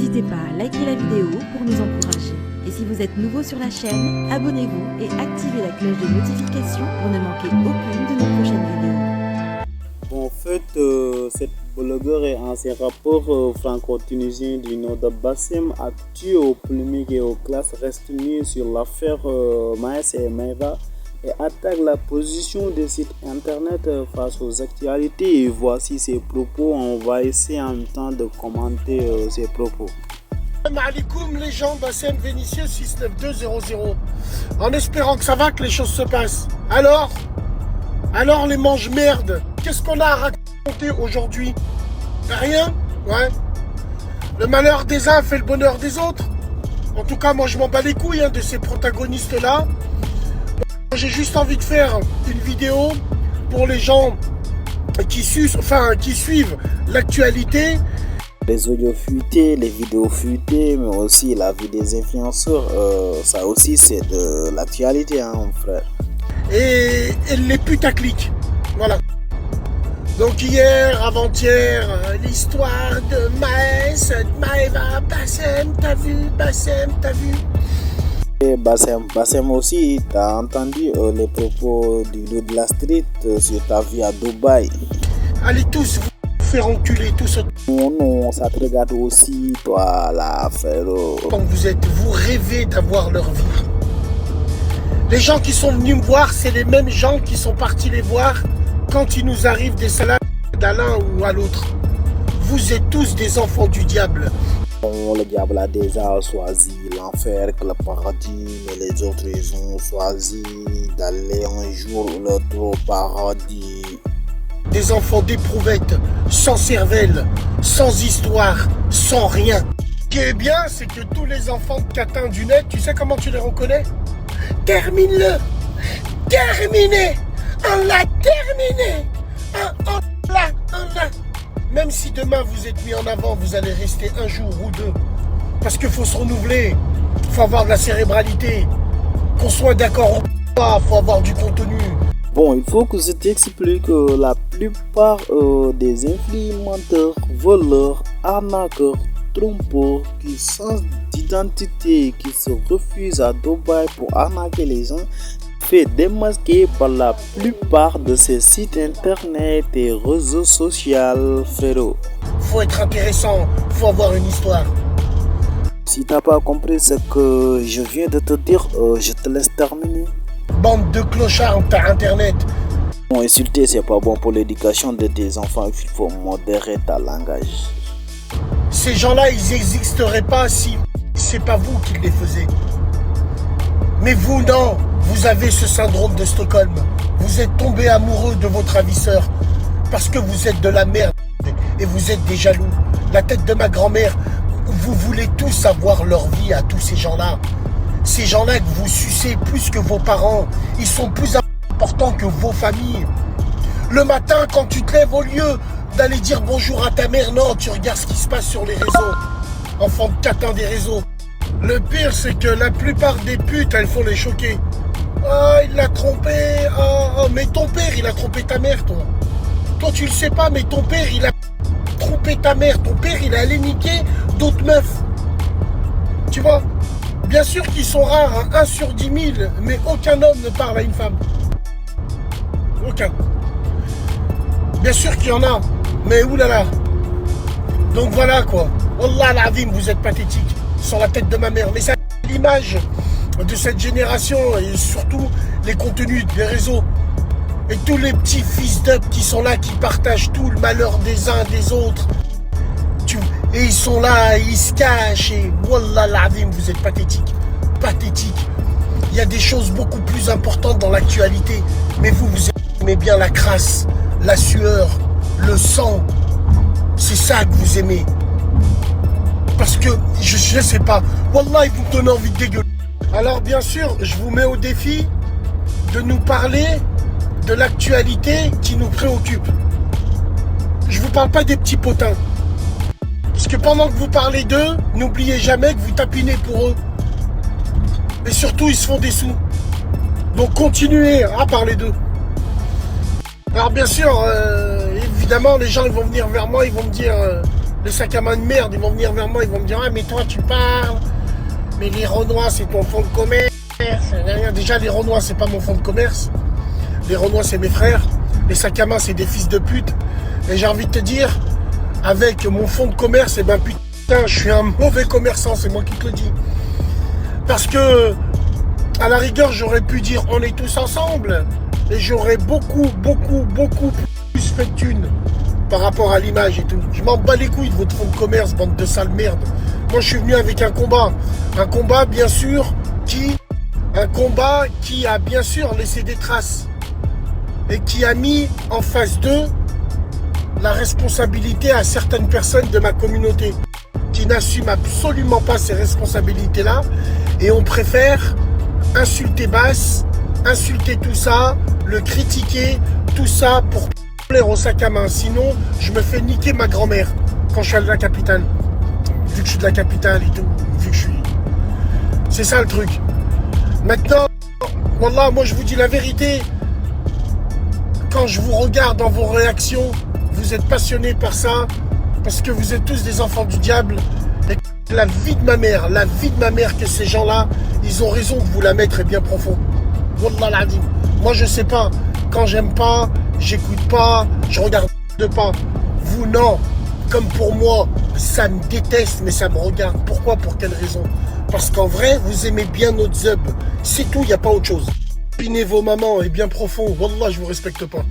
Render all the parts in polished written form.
N'hésitez pas à liker la vidéo pour nous encourager. Et si vous êtes nouveau sur la chaîne, abonnez-vous et activez la cloche de notification pour ne manquer aucune de nos prochaines vidéos. Bon, en fait, cette blogueur est en ses rapports franco-tunisiens du nom de Bassem a tué aux polémiques et aux classes reste mis sur l'affaire Maes et Maïva et attaque la position des sites internet face aux actualités. Et voici ses propos. On va essayer en même temps de commenter ses propos. Salam alaikum les gens, Bassem Vénitieux 69200. En espérant que ça va, que les choses se passent. Alors les mange-merdes, qu'est-ce qu'on a à raconter aujourd'hui? Rien? Ouais. Le malheur des uns fait le bonheur des autres. En tout cas, moi je m'en bats les couilles de ces protagonistes-là. J'ai juste envie de faire une vidéo pour les gens qui suivent l'actualité. Les audios fuités, les vidéos fuitées, mais aussi la vie des influenceurs, ça aussi c'est de l'actualité, mon frère. Et les putaclics, voilà. Donc hier, avant-hier, l'histoire de Maes, Maïva, Bassem, t'as vu, Bassem, t'as vu. Et Bassem aussi, t'as entendu les propos du loup de la street sur ta vie à Dubaï. Allez tous vous faire enculer, tous. Non, ça te regarde aussi, toi, là, frérot. Quand vous rêvez d'avoir leur vie. Les gens qui sont venus me voir, c'est les mêmes gens qui sont partis les voir quand il nous arrive des salades à l'un ou à l'autre. Vous êtes tous des enfants du diable. Le diable a déjà choisi l'enfer que le paradis, mais les autres ils ont choisi d'aller un jour ou l'autre au paradis. Des enfants d'éprouvettes, sans cervelle, sans histoire, sans rien. Ce qui est bien, c'est que tous les enfants de catins du net, tu sais comment tu les reconnais? Termine-le! Terminé! On l'a terminé! On l'a! Même si demain vous êtes mis en avant, vous allez rester un jour ou deux. Parce qu'il faut se renouveler, il faut avoir de la cérébralité. Qu'on soit d'accord ou pas, il faut avoir du contenu. Bon, il faut que je t'explique que la plupart des influenceurs, voleurs, arnaqueurs, trompeurs, qui changent d'identité, qui se refusent à Dubaï pour arnaquer les gens, fait démasquer par la plupart de ces sites internet et réseaux sociaux, frérot. Faut être intéressant, faut avoir une histoire. Si t'as pas compris ce que je viens de te dire, je te laisse terminer. Bande de clochards par internet. Bon, insulter c'est pas bon pour l'éducation de tes enfants, il faut modérer ta langage. Ces gens-là, ils n'existeraient pas si c'est pas vous qui les faisiez. Mais vous, non, vous avez ce syndrome de Stockholm. Vous êtes tombé amoureux de votre ravisseur parce que vous êtes de la merde et vous êtes des jaloux. La tête de ma grand-mère, vous voulez tous avoir leur vie à tous ces gens-là. Ces gens-là que vous sucez plus que vos parents, ils sont plus importants que vos familles. Le matin, quand tu te lèves, au lieu d'aller dire bonjour à ta mère, non, tu regardes ce qui se passe sur les réseaux. Enfant de catin des réseaux. Le pire, c'est que la plupart des putes, elles font les choquer. Oh, il l'a trompé. Oh, mais ton père, il a trompé ta mère, toi. Toi, tu le sais pas, mais ton père, il a trompé ta mère. Ton père, il est allé niquer d'autres meufs. Tu vois? Bien sûr qu'ils sont rares, 1 sur 10 000, mais aucun homme ne parle à une femme. Aucun. Bien sûr qu'il y en a, mais oulala. Donc voilà quoi. Wallah l'azim, vous êtes pathétique. Sur la tête de ma mère. Mais c'est l'image de cette génération et surtout les contenus des réseaux. Et tous les petits fils d'up qui sont là, qui partagent tout le malheur des uns des autres. Et ils sont là, ils se cachent et wallah l'azim, vous êtes pathétique. Pathétique. Il y a des choses beaucoup plus importantes dans l'actualité. Mais vous aimez bien la crasse, la sueur, le sang. C'est ça que vous aimez. Parce que, je sais pas, wallah, vous me donnez envie de dégueuler. Alors bien sûr, je vous mets au défi de nous parler de l'actualité qui nous préoccupe. Je vous parle pas des petits potins. Parce que pendant que vous parlez d'eux, n'oubliez jamais que vous tapinez pour eux. Et surtout, ils se font des sous. Donc continuez à parler d'eux. Alors bien sûr, évidemment, les gens ils vont venir vers moi, ils vont me dire Les sacs à main de merde, ils vont venir vers moi, ils vont me dire, ah mais toi tu parles, mais les Renois c'est ton fonds de commerce. Déjà les Renois c'est pas mon fonds de commerce. Les Renois c'est mes frères. Les sacs à main c'est des fils de pute. Et j'ai envie de te dire, avec mon fonds de commerce, et ben putain, je suis un mauvais commerçant, c'est moi qui te le dis. Parce que, à la rigueur, j'aurais pu dire on est tous ensemble. Et j'aurais beaucoup plus fait de thunes par rapport à l'image et tout. Je m'en bats les couilles de votre fonds de commerce, bande de sales merde. Moi, je suis venu avec un combat. Un combat, bien sûr, qui a bien sûr laissé des traces. Et qui a mis en face d'eux la responsabilité à certaines personnes de ma communauté qui n'assument absolument pas ces responsabilités-là et on préfère insulter Bass, insulter tout ça, le critiquer, tout ça pour plaire au sac à main. Sinon, je me fais niquer ma grand-mère quand je suis à la capitale. Vu que je suis de la capitale et tout, vu que je suis... C'est ça le truc. Maintenant, wallah, moi je vous dis la vérité, quand je vous regarde dans vos réactions, vous êtes passionnés par ça, parce que vous êtes tous des enfants du diable. Et la vie de ma mère que ces gens-là, ils ont raison de vous la mettre bien profond. Wallah l'azim. Moi je sais pas, quand j'aime pas, j'écoute pas, je regarde pas. Vous non, comme pour moi, ça me déteste, mais ça me regarde. Pourquoi? Pour quelle raison? Parce qu'en vrai, vous aimez bien notre zub. C'est tout, il n'y a pas autre chose. Pinez vos mamans et bien profond. Wallah, je vous respecte pas.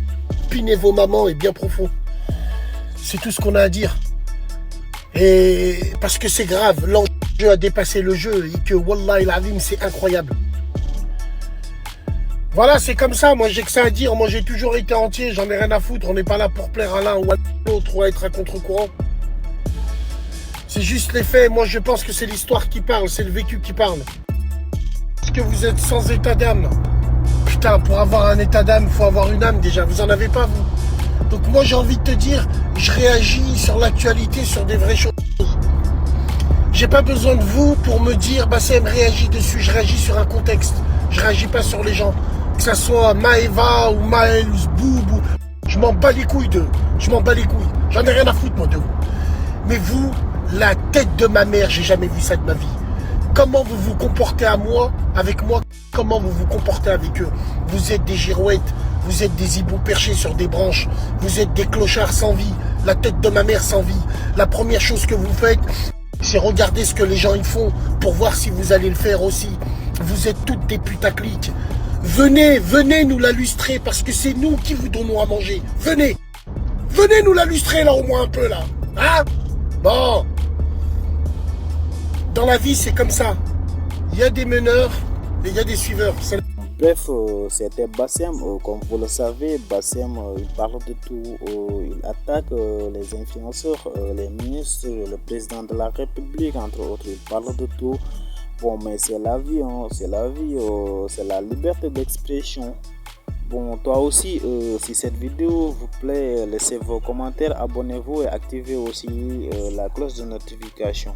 Pinez vos mamans et bien profond. C'est tout ce qu'on a à dire. Et parce que c'est grave, l'enjeu a dépassé le jeu et que Wallah el Azim, c'est incroyable. Voilà, c'est comme ça, moi j'ai que ça à dire, moi j'ai toujours été entier, j'en ai rien à foutre, on n'est pas là pour plaire à l'un ou à l'autre ou à être à contre-courant. C'est juste les faits, moi je pense que c'est l'histoire qui parle, c'est le vécu qui parle. Parce que vous êtes sans état d'âme. Putain, pour avoir un état d'âme, il faut avoir une âme déjà, vous en avez pas vous. Donc moi j'ai envie de te dire, je réagis sur l'actualité, sur des vraies choses. J'ai pas besoin de vous pour me dire, Bassem réagit dessus, je réagis sur un contexte. Je réagis pas sur les gens. Que ça soit Maeva ou Maël ou Boubou. Je m'en bats les couilles d'eux. Je m'en bats les couilles. J'en ai rien à foutre moi de vous. Mais vous, la tête de ma mère, j'ai jamais vu ça de ma vie. Comment vous vous comportez avec moi, comment vous vous comportez avec eux. Vous êtes des girouettes, vous êtes des hiboux perchés sur des branches, vous êtes des clochards sans vie, la tête de ma mère sans vie. La première chose que vous faites, c'est regarder ce que les gens y font pour voir si vous allez le faire aussi. Vous êtes toutes des putaclics. Venez nous la lustrer parce que c'est nous qui vous donnons à manger. Venez nous la lustrer là au moins un peu là. Hein? Bon. Dans la vie, c'est comme ça. Il y a des meneurs et il y a des suiveurs. Bref, c'était Bassem. Comme vous le savez, Bassem, il parle de tout. Il attaque les influenceurs, les ministres, le président de la République, entre autres. Il parle de tout. Bon, mais c'est la vie, hein. C'est la vie, c'est la liberté d'expression. Bon, toi aussi, si cette vidéo vous plaît, laissez vos commentaires, abonnez-vous et activez aussi la cloche de notification.